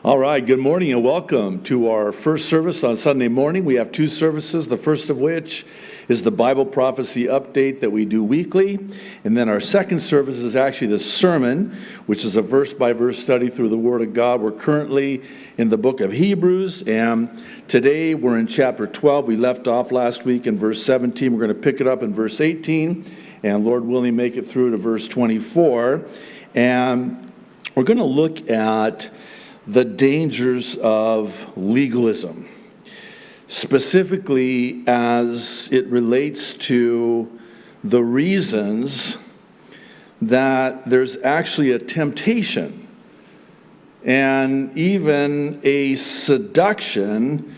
All right, good morning and welcome to our first service on Sunday morning. We have two services, the first of which is the Bible prophecy update that we do weekly. And then our second service is actually the sermon, which is a verse-by-verse study through the Word of God. We're currently in the book of Hebrews, and today we're in chapter 12. We left off last week in verse 17. We're going to pick it up in verse 18, and Lord willing, make it through to verse 24. And we're going to look at the dangers of legalism, specifically as it relates to the reasons that there's actually a temptation and even a seduction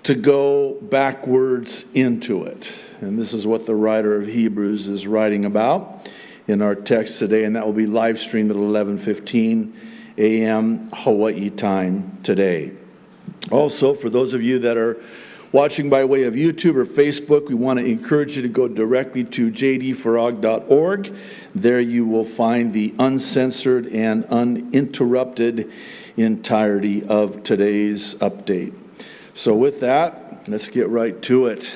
to go backwards into it. And this is what the writer of Hebrews is writing about in our text today, and that will be live streamed at 11:15 a.m. Hawaii time today. Also, for those of you that are watching by way of YouTube or Facebook, we want to encourage you to go directly to jdfarag.org. There you will find the uncensored and uninterrupted entirety of today's update. So with that, let's get right to it.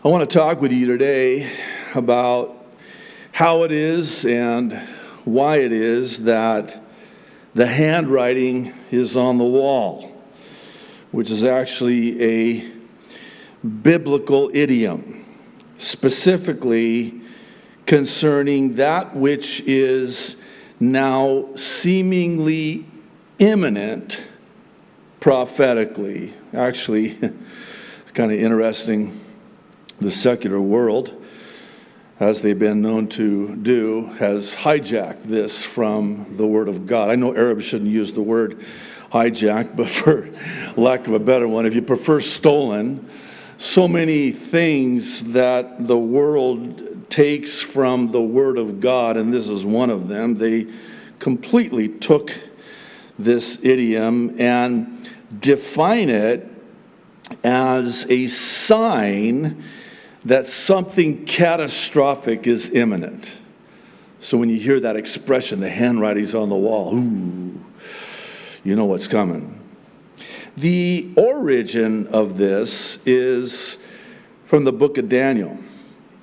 I want to talk with you today about how it is and why it is that the handwriting is on the wall, which is actually a biblical idiom, specifically concerning that which is now seemingly imminent prophetically. Actually, it's kind of interesting. The secular world, as they've been known to do, has hijacked this from the Word of God. I know Arabs shouldn't use the word hijack, but for lack of a better one, if you prefer stolen, so many things that the world takes from the Word of God, and this is one of them, they completely took this idiom and define it as a sign that something catastrophic is imminent. So when you hear that expression, the handwriting's on the wall, ooh, you know what's coming. The origin of this is from the book of Daniel,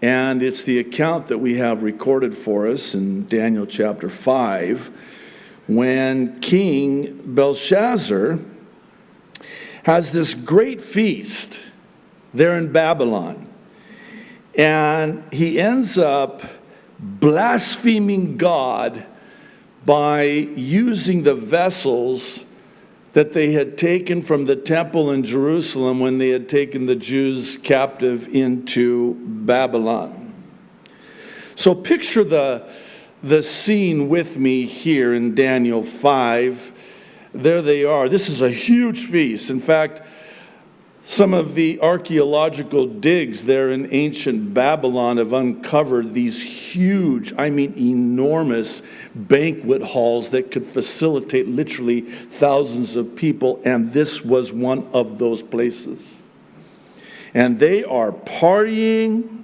and it's the account that we have recorded for us in Daniel chapter 5, when King Belshazzar has this great feast there in Babylon. And he ends up blaspheming God by using the vessels that they had taken from the temple in Jerusalem when they had taken the Jews captive into Babylon. So picture the scene with me here in Daniel 5. There they are. This is a huge feast. In fact, some of the archaeological digs there in ancient Babylon have uncovered these huge, enormous banquet halls that could facilitate literally thousands of people, and this was one of those places. And they are partying,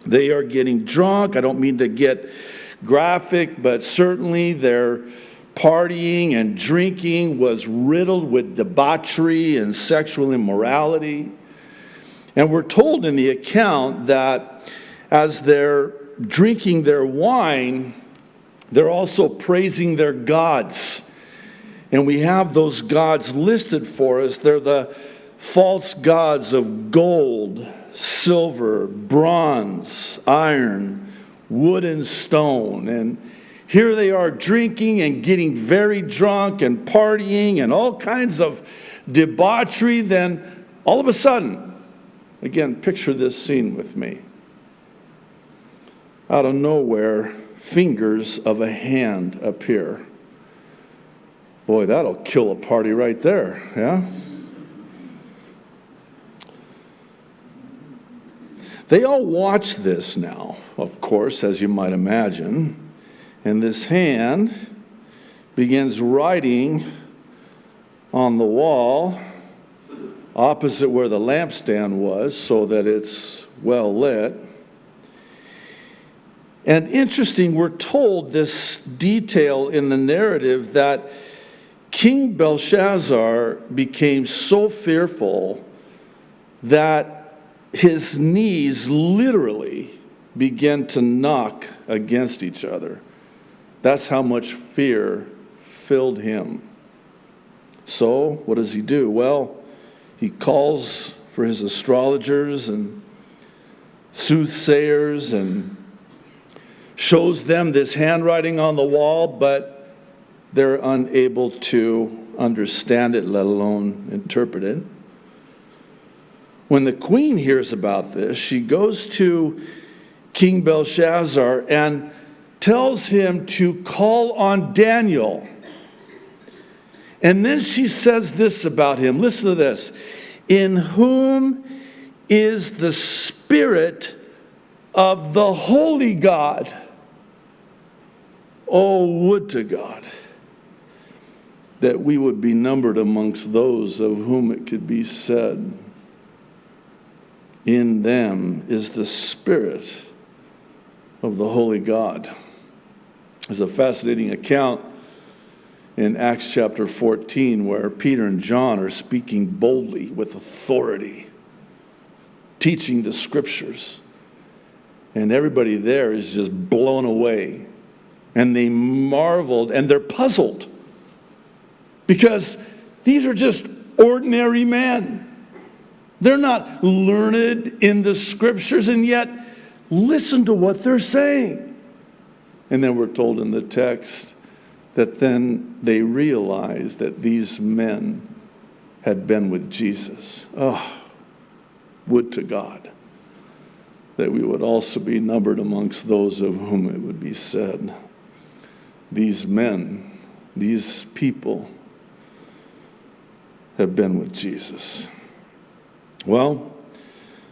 they are getting drunk. I don't mean to get graphic, but certainly they're partying and drinking was riddled with debauchery and sexual immorality. And we're told in the account that as they're drinking their wine, they're also praising their gods. And we have those gods listed for us. They're the false gods of gold, silver, bronze, iron, wood, and stone. And here they are drinking and getting very drunk and partying and all kinds of debauchery. Then all of a sudden, again, picture this scene with me. Out of nowhere, fingers of a hand appear. Boy, that'll kill a party right there, yeah? They all watch this now, of course, as you might imagine. And this hand begins writing on the wall opposite where the lampstand was so that it's well lit. And interesting, we're told this detail in the narrative that King Belshazzar became so fearful that his knees literally began to knock against each other. That's how much fear filled him. So, what does he do? Well, he calls for his astrologers and soothsayers and shows them this handwriting on the wall, but they're unable to understand it, let alone interpret it. When the queen hears about this, she goes to King Belshazzar and tells him to call on Daniel. And then she says this about him. Listen to this. In whom is the Spirit of the Holy God? Oh, would to God that we would be numbered amongst those of whom it could be said, in them is the Spirit of the Holy God. There's a fascinating account in Acts chapter 14 where Peter and John are speaking boldly with authority, teaching the Scriptures. And everybody there is just blown away. And they marveled and they're puzzled because these are just ordinary men. They're not learned in the Scriptures, and yet listen to what they're saying. And then we're told in the text that then they realized that these men had been with Jesus. Oh, would to God that we would also be numbered amongst those of whom it would be said, these men, these people have been with Jesus. Well,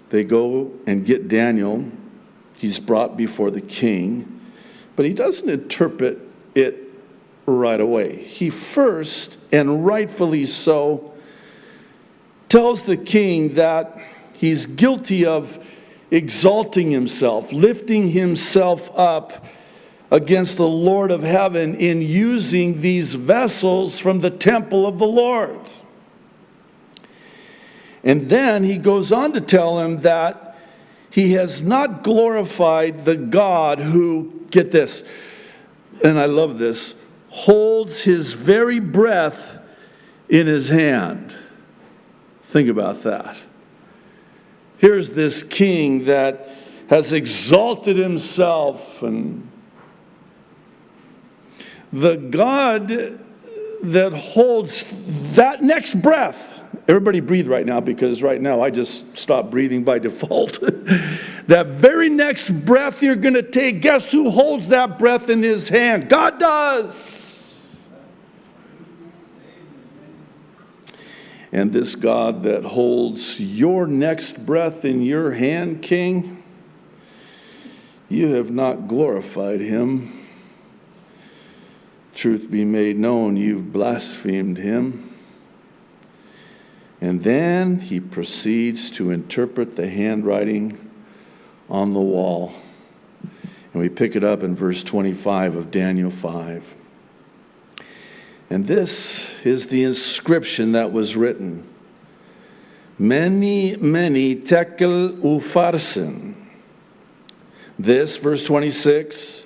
they go and get Daniel. He's brought before the king, but he doesn't interpret it right away. He first, and rightfully so, tells the king that he's guilty of exalting himself, lifting himself up against the Lord of heaven in using these vessels from the temple of the Lord. And then he goes on to tell him that he has not glorified the God who, get this, and I love this, holds his very breath in his hand. Think about that. Here's this king that has exalted himself, and the God that holds that next breath. Everybody breathe right now, because right now I just stopped breathing by default. That very next breath you're going to take, guess who holds that breath in his hand? God does. And this God that holds your next breath in your hand, King, you have not glorified him. Truth be made known, you've blasphemed him. And then he proceeds to interpret the handwriting on the wall. And we pick it up in verse 25 of Daniel 5. And this is the inscription that was written. Many, many tekel upharsin. This, verse 26,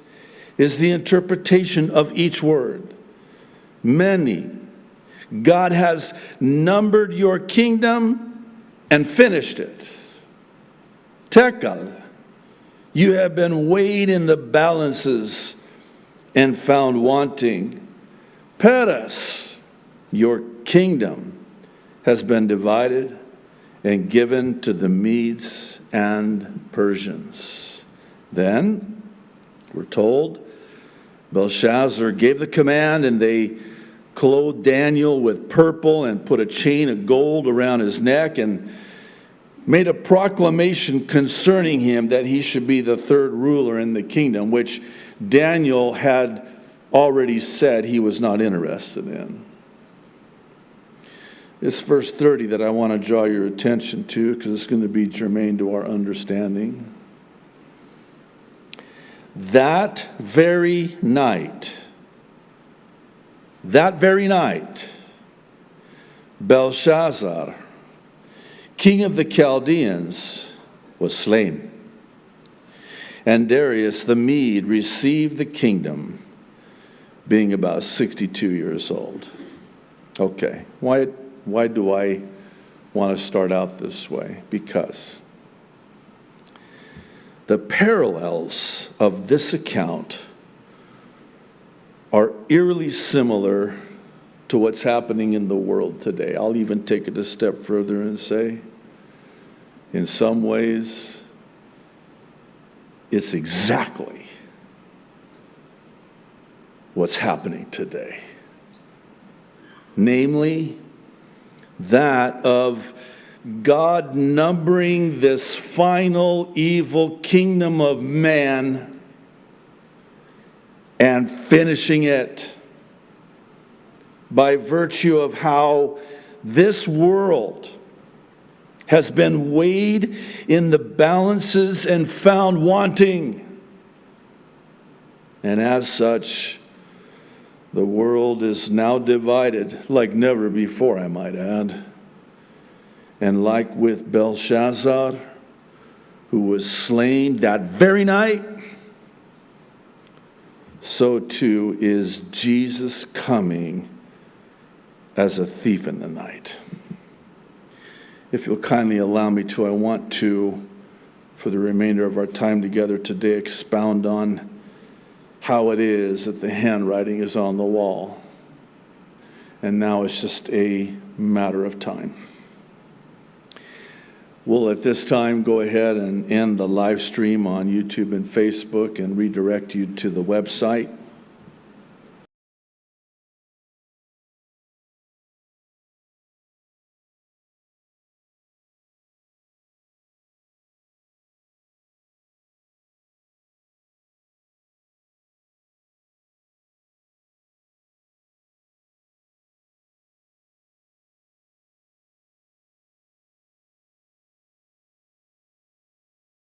is the interpretation of each word. Many. God has numbered your kingdom and finished it. Tekel. You have been weighed in the balances and found wanting. Peres. Your kingdom has been divided and given to the Medes and Persians. Then, we're told, Belshazzar gave the command, and they clothed Daniel with purple and put a chain of gold around his neck and made a proclamation concerning him that he should be the third ruler in the kingdom, which Daniel had already said he was not interested in. It's verse 30 that I want to draw your attention to, because it's going to be germane to our understanding. That very night, That very night, Belshazzar, king of the Chaldeans, was slain. And Darius the Mede received the kingdom, being about 62 years old. Okay, why do I want to start out this way? Because the parallels of this account are eerily similar to what's happening in the world today. I'll even take it a step further and say, in some ways, it's exactly what's happening today. Namely, that of God numbering this final evil kingdom of man and finishing it by virtue of how this world has been weighed in the balances and found wanting. And as such, the world is now divided like never before, I might add. And like with Belshazzar, who was slain that very night, so too is Jesus coming as a thief in the night. If you'll kindly allow me to, I want to, for the remainder of our time together today, expound on how it is that the handwriting is on the wall. And now it's just a matter of time. We'll at this time go ahead and end the live stream on YouTube and Facebook and redirect you to the website.